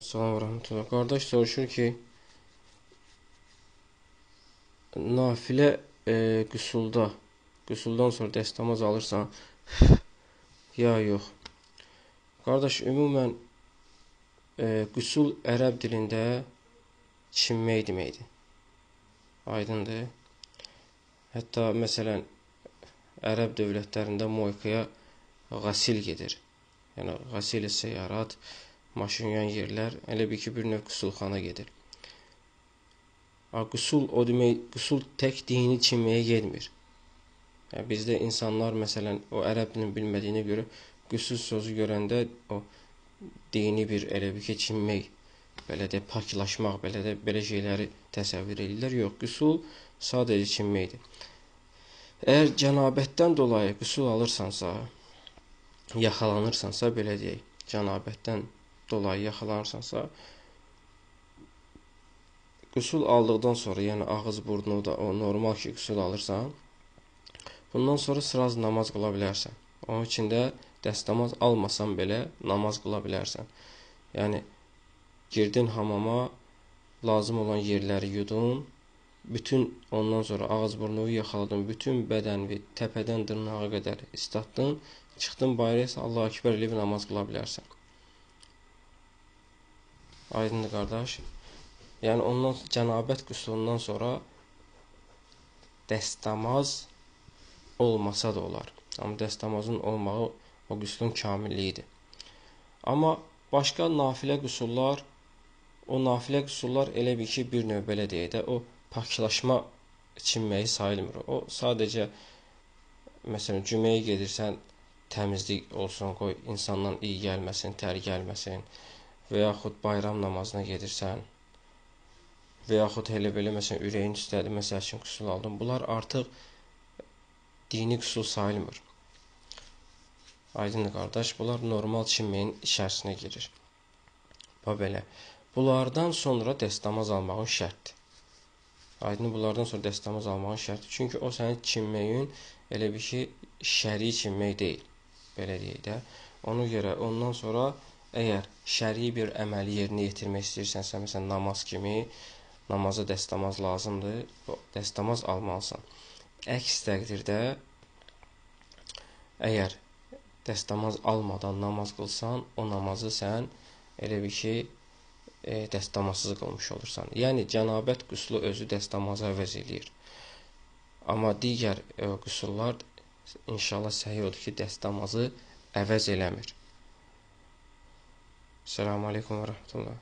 Salam rəhmətullah. Qardaş soruşur ki, nafilə qüsuldan sonra dəstəmaz alırsan, ya yox? Qardaş, ümumən qüsul ərəb dilində çinmək deməkdir. Aydındır. Hətta məsələn, ərəb dövlətlərində moykaya qasil gedir. Yəni, qasil səyyarət, maşın yuyan yerlər, elə bir ki, bir növ qüsulxana gedir. Qüsul, o demək, qüsul tək dini çinməyə getmir. Yəni, bizdə insanlar, məsələn, o ərəb dilini bilmədiyinə görə qüsul sözü görəndə o dini bir, elə bir ki, çinmək, belə də paklaşmaq, belə şeyləri təsəvvür edirlər. Yox, qüsul sadəcə çinməkdir. Əgər cənabətdən dolayı qüsul alırsansa, yaxalanırsansa, belə deyək, cənabətdən dolayı yaxalanırsansa, qüsul aldıqdan sonra, yəni ağız burnu da o normal ki, qüsul alırsan, bundan sonra sıraz namaz qıla bilərsən. Onun üçün də dəstəmaz almasan belə namaz qıla bilərsən. Yəni, girdin hamama, lazım olan yerləri yudun, bütün ondan sonra ağız burnu yaxaladın, bütün bədəni təpədən dırnağa qədər islatdın, çıxdın bayrağı isə Allah-u Ekber eləyib namaz qıla bilərsən. Aydındır qardaş. Yəni, ondan cənabət qüslundan sonra dəstəmaz olmasa da olar. Amma dəstəmazın olmağı o qüslun kamilliyidir. Amma başqa nafilə qüsullar, o nafilə qüsullar elə bir ki, bir növ belə deyək də, o paklaşma çinməyi sayılmır. O sadəcə, məsələn, cüməyə gedirsən, təmizlik olsun, qoy insandan iyi gəlməsin, tər gəlməsin və yaxud bayram namazına gedirsən və yaxud elə belə, məsələn, ürəyin istədi, məsəl üçün qüsul aldın. Bunlar artıq dini qüsul sayılmır. Aydındır qardaş, bunlar normal çinməyin içərisinə girir. Belə. Bunlardan sonra dəstəmaz almağın şərtdir. Aydın, bunlardan sonra dəstəmaz almağın şərtdir. Çünki o sənin çinməyin elə bir ki, şəri çinmək deyil. Belə deyək də. Ona görə ondan sonra əgər şəri bir əməli yerinə yetirmək istəyirsənsə, məsələn, namaz kimi, namaza dəstəmaz lazımdır, dəstəmaz almalısan. Əks təqdirdə, əgər dəstəmaz almadan namaz qılsan, o namazı sən elə bir ki, dəstəmazsız qılmış olursan. Yəni, cənabət qüslu özü dəstəmazı əvəz eləyir. Amma digər qüsullar, inşallah səhih odur ki, dəstəmazı əvəz eləmir. Selamun Aleyküm və Rəhmətullah.